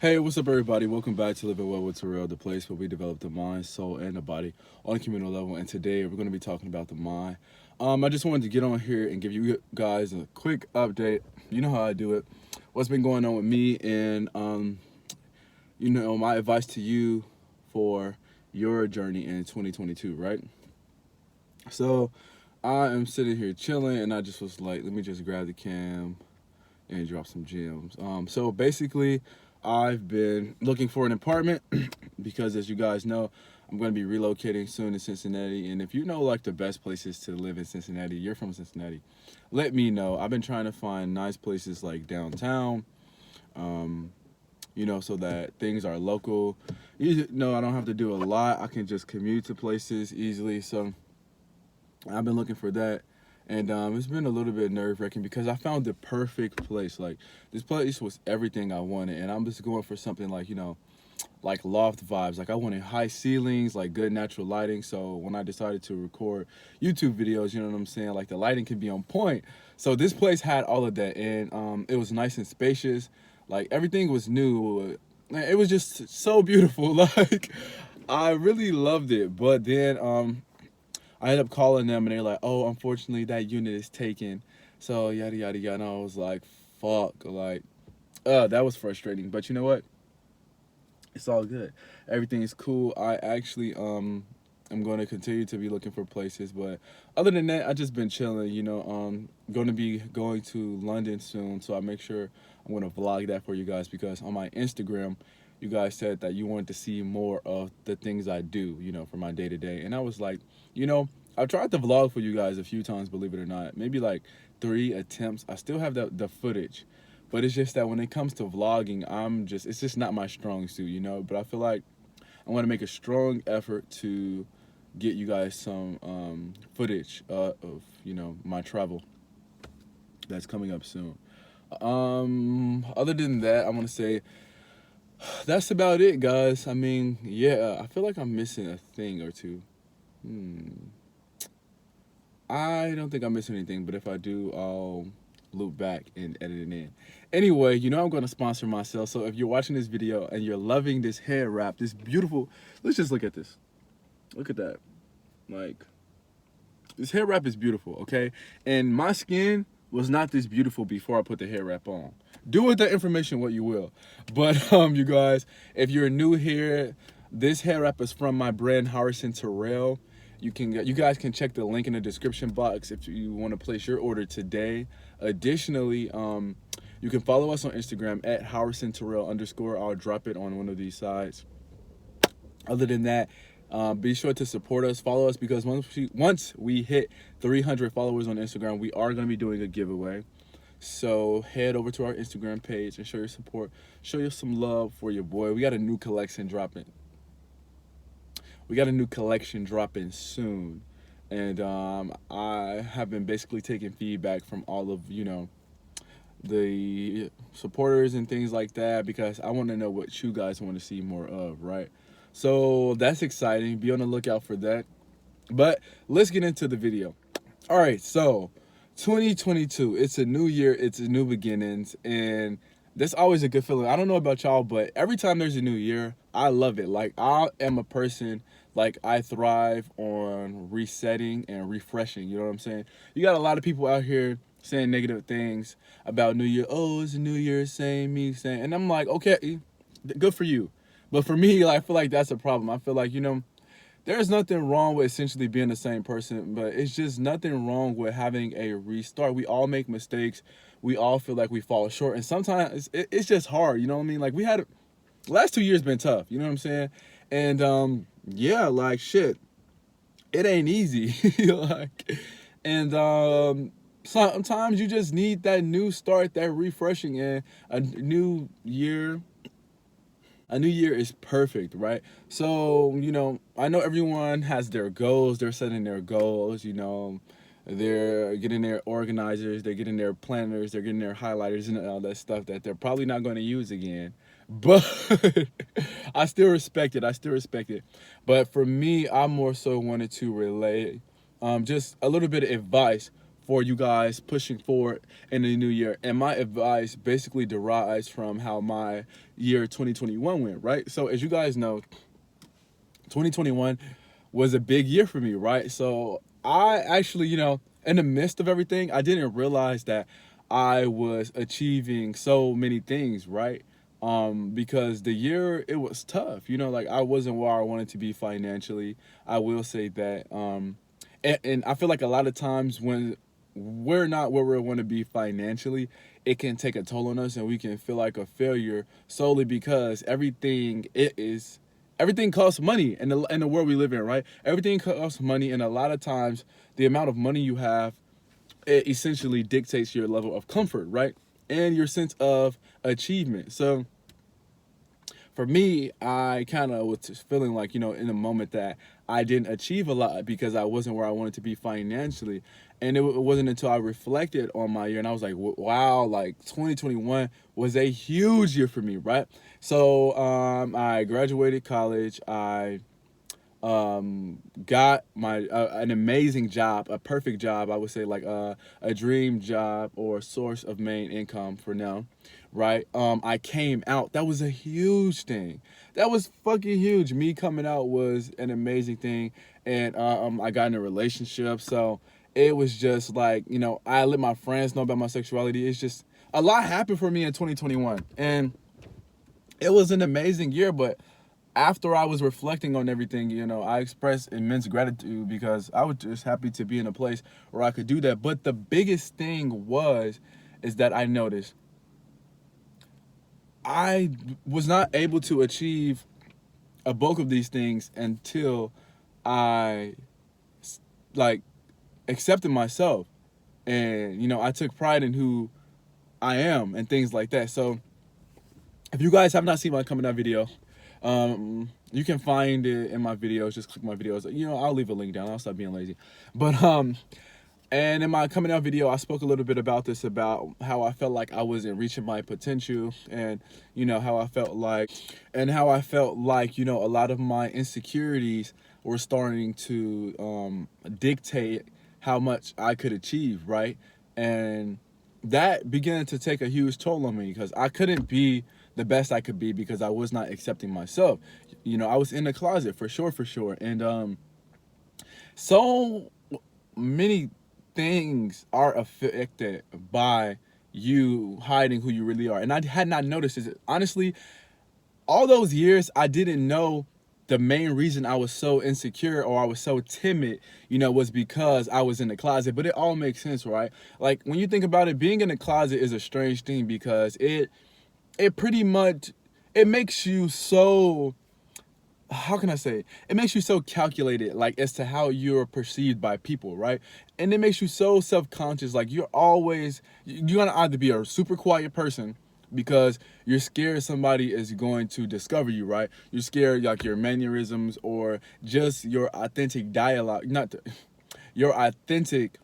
Hey, what's up, everybody? Welcome back to Living Well with Terrell, the place where we develop the mind, soul, and the body on a communal level. And today we're going to be talking about the mind. I just wanted to get on here and give you guys a quick update. You know how I do it. What's been going on with me, and my advice to you for your journey in 2022, right? So, I am sitting here chilling, and I just was like, let me just grab the cam and drop some gems. So basically, I've been looking for an apartment because, as you guys know, I'm going to be relocating soon to Cincinnati. And if you know like the best places to live in Cincinnati, you're from Cincinnati, let me know. I've been trying to find nice places like downtown, um, so that things are local. I don't have to do a lot. I can just commute to places easily. So I've been looking for that. And it's been a little bit nerve wracking because I found the perfect place. Like, this place was everything I wanted. And I'm just going for something like, like loft vibes. Like, I wanted high ceilings, like good natural lighting. So when I decided to record YouTube videos, you know what I'm saying? Like, the lighting can be on point. So this place had all of that. And it was nice and spacious. Like, everything was new. It was just so beautiful. Like, I really loved it. But then I ended up calling them, and they're like, "Oh, unfortunately, that unit is taken." So yada yada yada. And I was like, "Fuck!" Like, that was frustrating. But you know what? It's all good. Everything is cool. I actually am going to continue to be looking for places, but other than that, I just been chilling. Going to be going to London soon, so I make sure I'm going to vlog that for you guys because on my Instagram, you guys said that you wanted to see more of the things I do, for my day to day, and I was like, I've tried to vlog for you guys a few times, believe it or not, maybe like 3 attempts. I still have the footage, but it's just that when it comes to vlogging, it's just not my strong suit, But I feel like I want to make a strong effort to get you guys some footage of my travel that's coming up soon. Other than that, I want to say that's about it, guys. I mean, yeah, I feel like I'm missing a thing or two. Hmm. I don't think I'm missing anything, but if I do, I'll loop back and edit it in. Anyway, I'm going to sponsor myself. So if you're watching this video and you're loving this hair wrap, this beautiful, let's just look at this. Look at that. Like, this hair wrap is beautiful, okay? And my skin was not this beautiful before I put the hair wrap on. Do with that information what you will. But you guys, if you're new here, this hair wrap is from my brand Harrison Terrell. You guys can check the link in the description box if you want to place your order today. Additionally, you can follow us on Instagram at Harrison Terrell _. I'll drop it on one of these sides. Other than that, be sure to support us, follow us, because once we hit 300 followers on Instagram, we are going to be doing a giveaway. So head over to our Instagram page and show your support, show you some love for your boy. We got a new collection dropping. Soon, and I have been basically taking feedback from all of the supporters and things like that because I want to know what you guys want to see more of, right? So that's exciting. Be on the lookout for that. But let's get into the video. All right, so 2022, it's a new year, it's a new beginnings, and that's always a good feeling. I don't know about y'all, but every time there's a new year, I love it. Like, I am a person, like, I thrive on resetting and refreshing, you know what I'm saying? You got a lot of people out here saying negative things about New Year. Oh, it's a new year, same me, same. And I'm like, okay, good for you. But for me, like, I feel like that's a problem. I feel like, there's nothing wrong with essentially being the same person, but it's just nothing wrong with having a restart. We all make mistakes. We all feel like we fall short. And sometimes it's just hard, you know what I mean? Like, last 2 years been tough, you know what I'm saying? And yeah, like, shit, it ain't easy. Like, and sometimes you just need that new start, that refreshing, and a new year is perfect, right? So, I know everyone has their goals. They're setting their goals, they're getting their organizers, they're getting their planners, they're getting their highlighters and all that stuff that they're probably not going to use again. But I still respect it. But for me, I more so wanted to relay just a little bit of advice for you guys pushing forward in the new year. And my advice basically derives from how my year 2021 went, right? So as you guys know, 2021 was a big year for me, right? So I actually, in the midst of everything, I didn't realize that I was achieving so many things, right? Because the year, it was tough, like I wasn't where I wanted to be financially. I will say that. And I feel like a lot of times when we're not where we want to be financially, it can take a toll on us and we can feel like a failure solely because everything costs money in the world we live in, right? Everything costs money, and a lot of times the amount of money you have, it essentially dictates your level of comfort, right? And your sense of achievement. So for me, I kind of was just feeling like, in the moment that I didn't achieve a lot because I wasn't where I wanted to be financially. And it wasn't until I reflected on my year and I was like, wow, like 2021 was a huge year for me, right? So I graduated college. I got my an amazing job, a perfect job, I would say, like a dream job or source of main income for now, right? I came out. That was a huge thing. That was fucking huge. Me coming out was an amazing thing, and I got in a relationship, so it was just like, I let my friends know about my sexuality. It's just a lot happened for me in 2021, and it was an amazing year, but after I was reflecting on everything, I expressed immense gratitude because I was just happy to be in a place where I could do that. But the biggest thing is that I noticed I was not able to achieve a bulk of these things until I like accepted myself, and I took pride in who I am and things like that. So if you guys have not seen my coming out video, you can find it in my videos. Just click my videos. I'll leave a link down. I'll stop being lazy. But and in my coming out video, I spoke a little bit about this, about how I felt like I wasn't reaching my potential, and how I felt like, a lot of my insecurities were starting to dictate how much I could achieve, right? And that began to take a huge toll on me because I couldn't be the best I could be because I was not accepting myself. I was in the closet for sure. And so many things are affected by you hiding who you really are. And I had not noticed this. Honestly, all those years, I didn't know the main reason I was so insecure or I was so timid, was because I was in the closet. But it all makes sense, right? Like, when you think about it, being in the closet is a strange thing because it pretty much, it makes you so, how can I say, it makes you so calculated, like, as to how you're perceived by people, right? And it makes you so self-conscious, like you're gonna either be a super quiet person because you're scared somebody is going to discover you, right? You're scared, like, your mannerisms or just your authentic dialogue, your authentic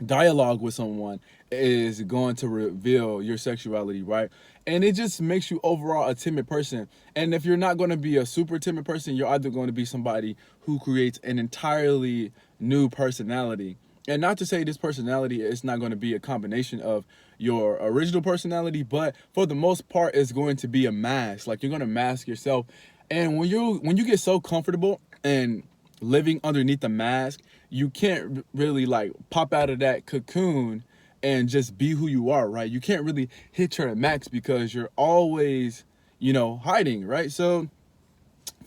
dialogue with someone is going to reveal your sexuality, right? And it just makes you overall a timid person. And if you're not going to be a super timid person, you're either going to be somebody who creates an entirely new personality. And not to say this personality is not going to be a combination of your original personality, but for the most part, it's going to be a mask. Like, you're going to mask yourself. And when you get so comfortable and living underneath the mask, you can't really, like, pop out of that cocoon and just be who you are, right? You can't really hit your max because you're always, hiding, right? So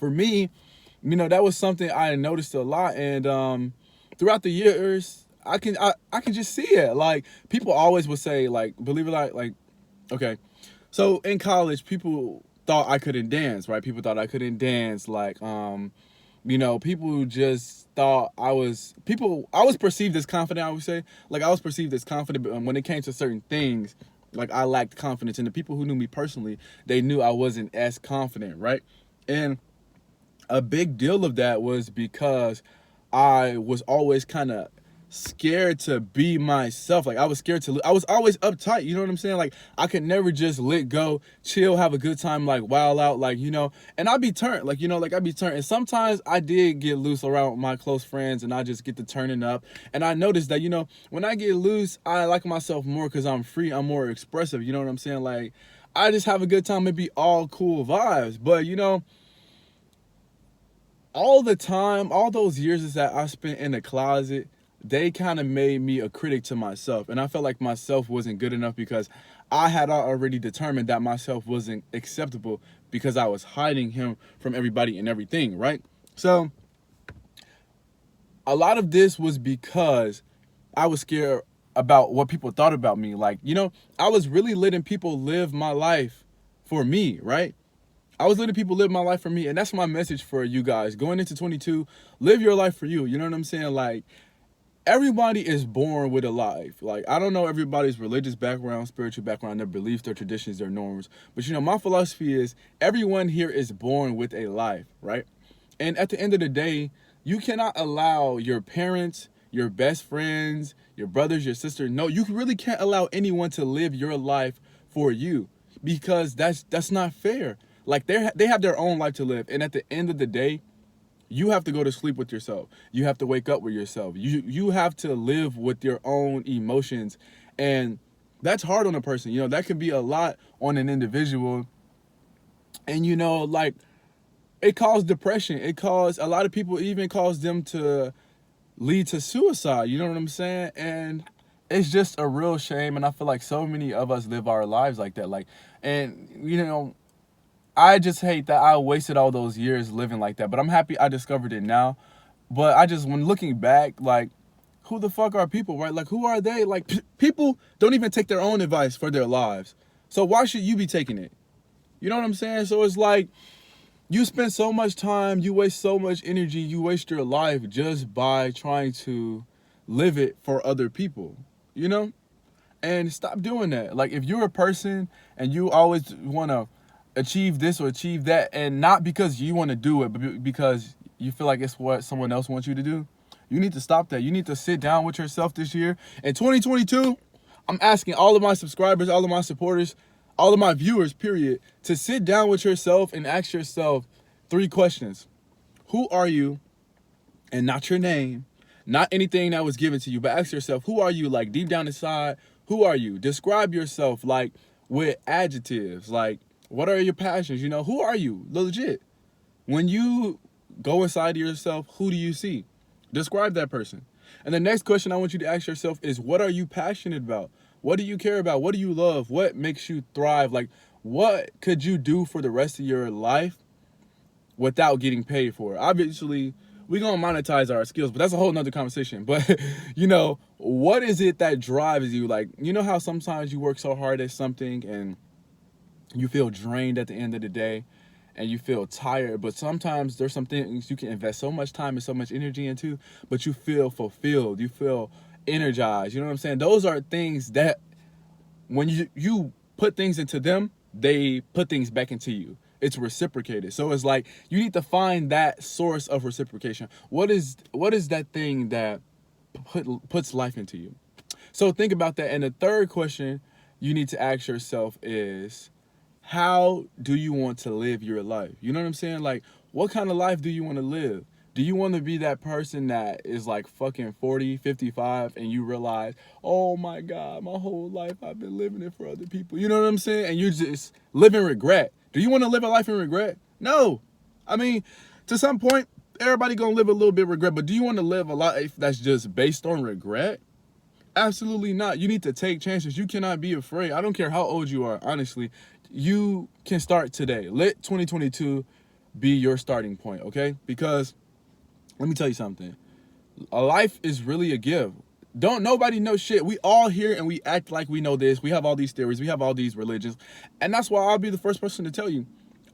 for me, that was something I noticed a lot. And throughout the years, I can just see it. Like, people always would say, like, believe it or not, like, okay, so in college, people thought I couldn't dance, right? People thought I couldn't dance, like, people just thought I was perceived as confident, I would say. Like, I was perceived as confident, but when it came to certain things, like, I lacked confidence. And the people who knew me personally, they knew I wasn't as confident, right? And a big deal of that was because I was always kind of scared to be myself. Like I was scared to, I was always uptight. You know what I'm saying? Like I could never just let go, chill, have a good time, like wild out, like, you know, and I'd be turned, like, you know, like I'd be turned. And sometimes I did get loose around my close friends and I just get to turning up. And I noticed that, you know, when I get loose, I like myself more because I'm free. I'm more expressive. You know what I'm saying? Like I just have a good time. It'd be all cool vibes. But, you know, all the time, all those years that I spent in the closet, they kind of made me a critic to myself. And I felt like myself wasn't good enough because I had already determined that myself wasn't acceptable because I was hiding him from everybody and everything, right? So a lot of this was because I was scared about what people thought about me. Like, you know, I was really letting people live my life for me, right? I was letting people live my life for me. And that's my message for you guys. Going into 22, live your life for you. You know what I'm saying? Like, everybody is born with a life. Like, I don't know everybody's religious background, spiritual background, their beliefs, their traditions, their norms. But, you know, my philosophy is everyone here is born with a life, right? And at the end of the day, you cannot allow your parents, your best friends, your brothers, your sisters, no, you really can't allow anyone to live your life for you because that's not fair. Like they have their own life to live. And at the end of the day, you have to go to sleep with yourself. You have to wake up with yourself. You have to live with your own emotions. And that's hard on a person. You know, that could be a lot on an individual. And, you know, like, it caused depression. It caused a lot of people, even caused them to lead to suicide. You know what I'm saying? And it's just a real shame. And I feel like so many of us live our lives like that. Like, and, you know, I just hate that I wasted all those years living like that. But I'm happy I discovered it now. But I just, when looking back, like, who the fuck are people, right? Like, who are they? Like, people don't even take their own advice for their lives. So why should you be taking it? You know what I'm saying? So it's like, you spend so much time, you waste so much energy, you waste your life just by trying to live it for other people, you know? And stop doing that. Like, if you're a person and you always want to achieve this or achieve that, and not because you want to do it, but because you feel like it's what someone else wants you to do, you need to stop that. You need to sit down with yourself this year. In 2022, I'm asking all of my subscribers, all of my supporters, all of my viewers, period, to sit down with yourself and ask yourself 3 questions. Who are you? And not your name, not anything that was given to you, but ask yourself, who are you? Like, deep down inside, who are you? Describe yourself, like, with adjectives. Like, what are your passions? You know, who are you? Legit. When you go inside of yourself, who do you see? Describe that person. And the next question I want you to ask yourself is, what are you passionate about? What do you care about? What do you love? What makes you thrive? Like, what could you do for the rest of your life without getting paid for it? Obviously, we're going to monetize our skills, but that's a whole nother conversation. But, you know, what is it that drives you? Like, you know how sometimes you work so hard at something and you feel drained at the end of the day and you feel tired, but sometimes there's some things you can invest so much time and so much energy into, but you feel fulfilled, you feel energized. You know what I'm saying? Those are things that when you put things into them, they put things back into you. It's reciprocated. So it's like you need to find that source of reciprocation. What is that thing that puts life into you? So think about that. And the third question you need to ask yourself is, how do you want to live your life? You know what I'm saying? Like, what kind of life do you want to live? Do you want to be that person that is like fucking 40, 55 and you realize, oh my God, my whole life I've been living it for other people. You know what I'm saying? And you just live in regret. Do you want to live a life in regret? No. I mean, to some point, everybody gonna live a little bit of regret, but do you want to live a life that's just based on regret? Absolutely not. You need to take chances. You cannot be afraid. I don't care how old you are, honestly. You can start today. Let 2022 be your starting point, okay? Because let me tell you something. A life is really a gift. Don't nobody know shit. We all here and we act like we know this. We have all these theories. We have all these religions. And that's why I'll be the first person to tell you,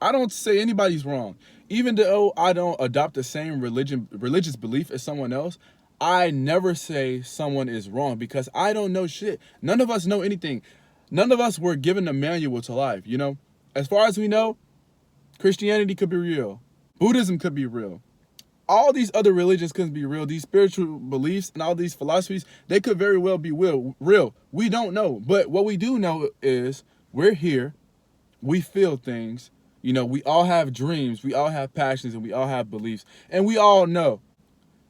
I don't say anybody's wrong. Even though I don't adopt the same religious belief as someone else, I never say someone is wrong because I don't know shit. None of us know anything. None of us were given a manual to life, you know? As far as we know, Christianity could be real. Buddhism could be real. all these other religions couldn't be real. These spiritual beliefs and all these philosophies, they could very well be real. We don't know. But what we do know is we're here. We feel things. You know, we all have dreams. We all have passions, and we all have beliefs. And we all know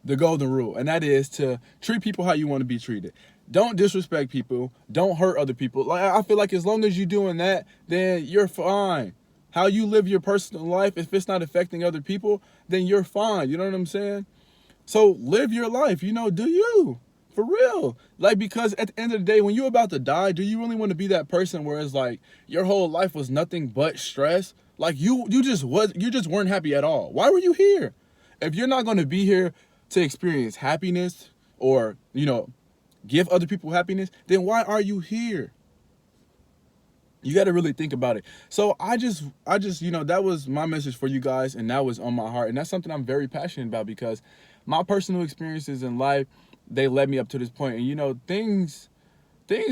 the golden rule, and that is to treat people how you want to be treated. Don't disrespect people. Don't hurt other people. Like, I feel like as long as you're doing that, then you're fine. How you live your personal life, if it's not affecting other people, then you're fine. You know what I'm saying? So live your life. You know, do you. For real. Like, because at the end of the day, when you're about to die, do you really want to be that person where it's like your whole life was nothing but stress? Like you just weren't happy at all. Why were you here? If you're not going to be here to experience happiness or, you know, give other people happiness, then why are you here? You got to really think about it. So I just, you know, that was my message for you guys, and that was on my heart, and that's something I'm very passionate about because my personal experiences in life, they led me up to this point. And you know, things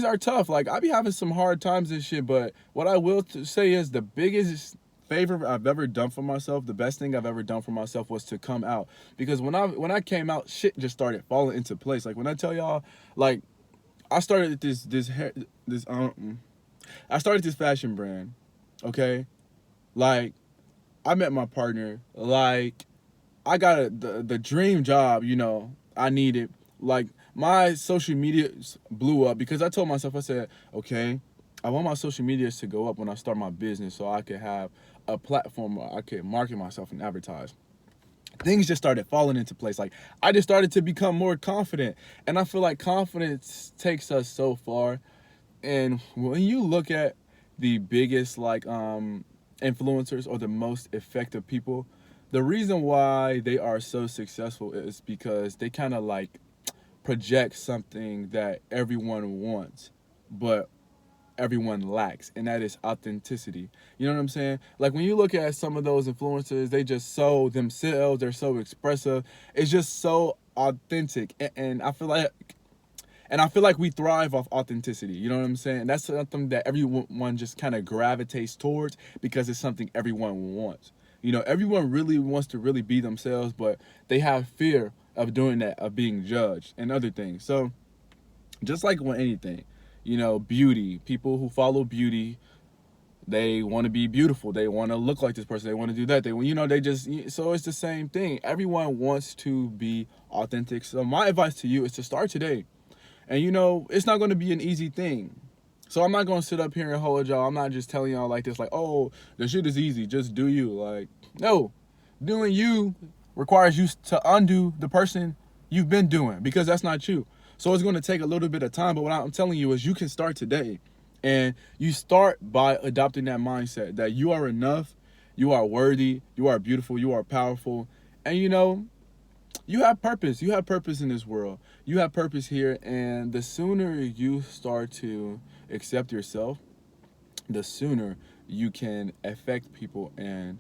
are tough. Like, I be having some hard times and shit, but what I will say is the biggest favor I've ever done for myself, the best thing I've ever done for myself was to come out. Because when I came out, shit just started falling into place. Like, when I tell y'all, like, I started I started this fashion brand, okay? Like, I met my partner. Like, I got the dream job, you know, I needed. Like, my social media blew up because I told myself, I said, okay, I want my social medias to go up when I start my business so I could have a platform where I could market myself and advertise. Things just started falling into place. Like, I just started to become more confident. And I feel like confidence takes us so far. And when you look at the biggest, like, influencers or the most effective people, the reason why they are so successful is because they kind of like project something that everyone wants, but everyone lacks, and that is authenticity. You know what I'm saying? Like, when you look at some of those influencers, they just so themselves, they're so expressive. It's just so authentic, and I feel like we thrive off authenticity. You know what I'm saying? That's something that everyone just kind of gravitates towards because it's something everyone wants. You know, everyone really wants to really be themselves, but they have fear of doing that, of being judged and other things. So just like with anything, you know, beauty, people who follow beauty, they want to be beautiful. They want to look like this person. They want to do that. So it's the same thing. Everyone wants to be authentic. So my advice to you is to start today. And you know, it's not going to be an easy thing. So I'm not going to sit up here and hold y'all. I'm not just telling y'all like this, like, oh, the shit is easy. Just do you. Like, no. Doing you requires you to undo the person you've been doing because that's not you. So it's going to take a little bit of time. But what I'm telling you is you can start today. And you start by adopting that mindset that you are enough, you are worthy, you are beautiful, you are powerful. And you know, you have purpose. You have purpose in this world. You have purpose here. And the sooner you start to accept yourself, the sooner you can affect people and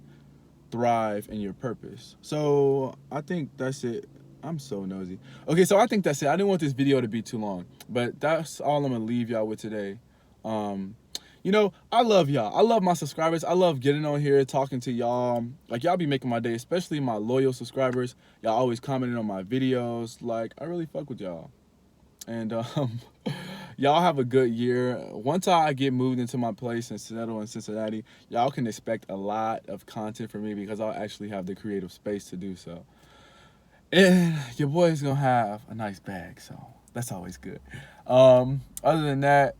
thrive in your purpose. So I think that's it. I'm so nosy. Okay, so I think that's it. I didn't want this video to be too long, but that's all I'm gonna leave y'all with today. You know, I love y'all. I love my subscribers. I love getting on here, talking to y'all. Like, y'all be making my day, especially my loyal subscribers. Y'all always commenting on my videos. Like, I really fuck with y'all. And y'all have a good year. Once I get moved into my place and settle in Cincinnati, y'all can expect a lot of content from me because I'll actually have the creative space to do so. And your boy's gonna have a nice bag, so that's always good. Other than that,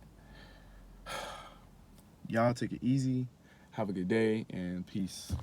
y'all take it easy, have a good day, and peace.